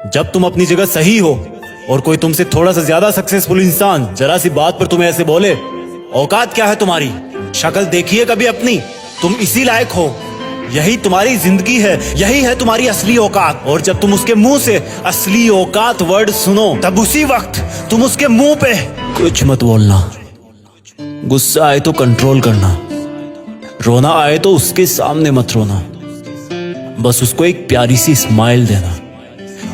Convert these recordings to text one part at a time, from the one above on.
जब तुम अपनी जगह सही हो और कोई तुमसे थोड़ा सा ज्यादा सक्सेसफुल इंसान जरा सी बात पर तुम्हें ऐसे बोले, औकात क्या है तुम्हारी, शक्ल देखिए कभी अपनी, तुम इसी लायक हो, यही तुम्हारी जिंदगी है, यही है तुम्हारी असली औकात। और जब तुम उसके मुंह से असली औकात वर्ड सुनो, तब उसी वक्त तुम उसके मुंह पे कुछ मत बोलना, गुस्सा आए तो कंट्रोल करना, रोना आए तो उसके सामने मत रोना, बस उसको एक प्यारी सी स्माइल देना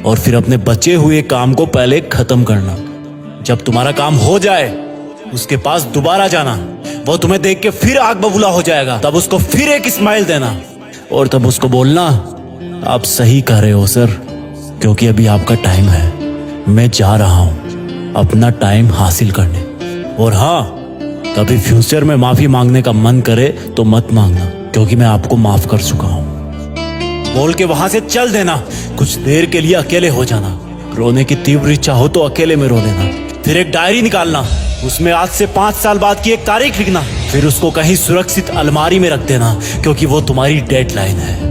और फिर अपने बचे हुए काम को पहले खत्म करना। जब तुम्हारा काम हो जाए उसके पास दोबारा जाना, वो तुम्हें देख के फिर आग बबूला हो जाएगा, तब उसको फिर एक स्माइल देना और तब उसको बोलना, आप सही कह रहे हो सर, क्योंकि अभी आपका टाइम है, मैं जा रहा हूं अपना टाइम हासिल करने। और हाँ, कभी फ्यूचर में माफी मांगने का मन करे तो मत मांगना, क्योंकि मैं आपको माफ कर चुका हूं। बोल के वहां से चल देना, कुछ देर के लिए अकेले हो जाना, रोने की तीव्र इच्छा हो तो अकेले में रो लेना, फिर एक डायरी निकालना, उसमें आज से 5 साल बाद की एक तारीख लिखना, फिर उसको कहीं सुरक्षित अलमारी में रख देना, क्योंकि वो तुम्हारी डेडलाइन है।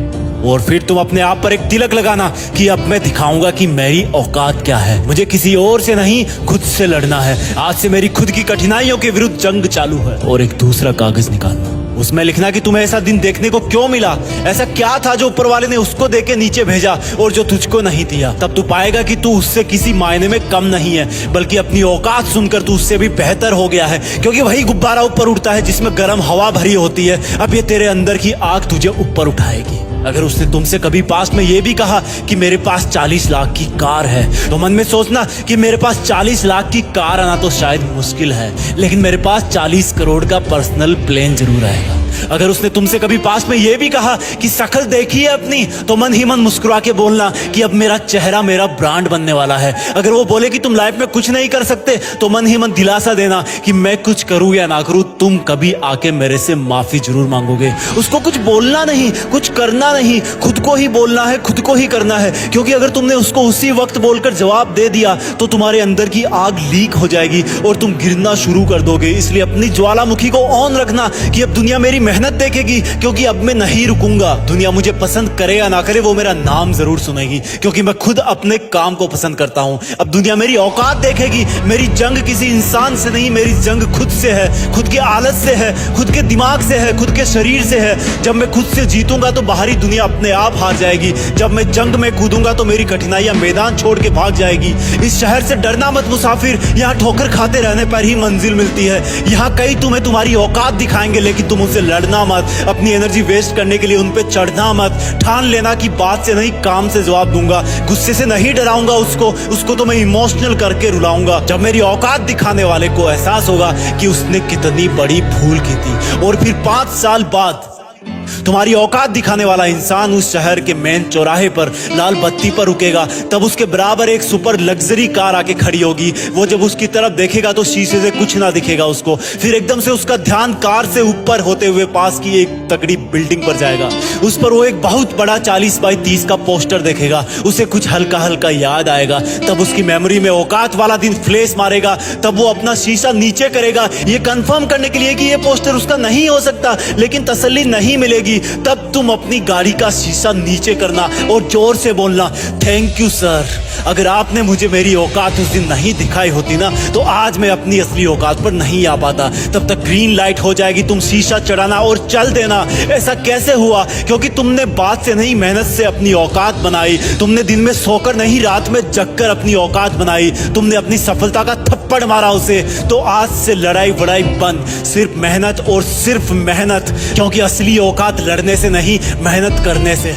और फिर तुम अपने आप पर एक तिलक लगाना कि अब मैं दिखाऊंगा कि मेरी औकात क्या है, मुझे किसी और से नहीं खुद से लड़ना है, आज से मेरी खुद की कठिनाइयों के विरुद्ध जंग चालू है। और एक दूसरा कागज निकालना, उसमें लिखना कि तुम्हें ऐसा दिन देखने को क्यों मिला, ऐसा क्या था जो ऊपर वाले ने उसको देके नीचे भेजा और जो तुझको नहीं दिया। तब तू पाएगा कि तू उससे किसी मायने में कम नहीं है, बल्कि अपनी औकात सुनकर तू उससे भी बेहतर हो गया है, क्योंकि वही गुब्बारा ऊपर उड़ता है जिसमें गर्म हवा भरी होती है। अब ये तेरे अंदर की आग तुझे ऊपर उठाएगी। अगर उसने तुमसे कभी पास में ये भी कहा कि मेरे पास 40 लाख की कार है, तो मन में सोचना कि मेरे पास 40 लाख की कार आना तो शायद मुश्किल है, लेकिन मेरे पास 40 करोड़ का पर्सनल प्लेन जरूर आएगा। अगर उसने तुमसे कभी पास में ये भी कहा कि शक्ल देखी है अपनी, तो मन ही मन मुस्कुरा के बोलना कि अब मेरा चेहरा मेरा ब्रांड बनने वाला है। अगर वो बोले कि तुम लाइफ में कुछ नहीं कर सकते, तो मन ही मन दिलासा देना कि मैं कुछ करूं या ना करूं, तुम कभी आके मेरे से माफी जरूर मांगोगे। उसको कुछ बोलना नहीं, कुछ करना नहीं, खुद को ही बोलना है, खुद को ही करना है, क्योंकि अगर तुमने उसको उसी वक्त बोलकर जवाब दे दिया तो तुम्हारे अंदर की आग लीक हो जाएगी और तुम गिरना शुरू कर दोगे। इसलिए अपनी ज्वालामुखी को ऑन रखना कि अब दुनिया मेरी मेहनत देखेगी, क्योंकि अब मैं नहीं रुकूंगा। दुनिया मुझे पसंद करे या ना करे, वो मेरा नाम जरूर सुनेगी, क्योंकि मैं खुद अपने काम को पसंद करता हूं। अब दुनिया मेरी औकात देखेगी। मेरी जंग किसी इंसान से नहीं, मेरी जंग खुद से है, खुद के आलत से है, खुद के दिमाग से है, खुद के शरीर से है। जब मैं खुद से जीतूंगा तो बाहरी दुनिया अपने आप हार जाएगी। जब मैं जंग में कूदूंगा तो मेरी कठिनाइयां मैदान छोड़ के भाग जाएगी। इस शहर से डरना मत मुसाफिर, यहाँ ठोकर खाते रहने पर ही मंजिल मिलती है। यहाँ कई तुम्हें तुम्हारी औकात दिखाएंगे, लेकिन तुम उनसे लड़ना मत, अपनी एनर्जी वेस्ट करने के लिए उन पे चढ़ना मत। ठान लेना कि बात से नहीं काम से जवाब दूंगा, गुस्से से नहीं डराऊंगा उसको तो मैं इमोशनल करके रुलाऊंगा। जब मेरी औकात दिखाने वाले को एहसास होगा कि उसने कितनी बड़ी भूल की थी, और फिर 5 साल बाद तुम्हारी औकात दिखाने वाला इंसान उस शहर के मेन चौराहे पर लाल बत्ती पर रुकेगा, तब उसके बराबर एक सुपर लग्जरी कार आके खड़ी होगी। वो जब उसकी तरफ देखेगा तो शीशे से कुछ ना दिखेगा उसको। फिर एकदम से उसका ध्यान कार से ऊपर होते हुए पास की एक तगड़ी बिल्डिंग पर जाएगा। उस पर वो एक बहुत बड़ा 40 बाई 30 का पोस्टर देखेगा। उसे कुछ हल्का हल्का याद आएगा। तब उसकी मेमोरी में औकात वाला दिन फ्लैश मारेगा। तब वो अपना शीशा नीचे करेगा, ये कंफर्म करने के लिए कि ये पोस्टर उसका नहीं हो सकता, लेकिन तसल्ली नहीं मिलेगी। तब तुम अपनी गाड़ी का शीशा नीचे करना और जोर से बोलना, थैंक यू सर, अगर आपने मुझे मेरी औकात उस दिन नहीं दिखाई होती ना, तो आज मैं अपनी असली औकात पर नहीं आ पाता। तब तक ग्रीन लाइट हो जाएगी, तुम शीशा चढ़ाना और चल देना। ऐसा कैसे हुआ? क्योंकि तुमने बात से नहीं मेहनत से अपनी औकात बनाई। तुमने दिन में सोकर नहीं रात में जगकर अपनी औकात बनाई। तुमने अपनी सफलता का थप्पड़ मारा उसे। तो आज से लड़ाई वड़ाई बंद, सिर्फ मेहनत और सिर्फ मेहनत, क्योंकि असली औकात लड़ने से नहीं मेहनत करने से।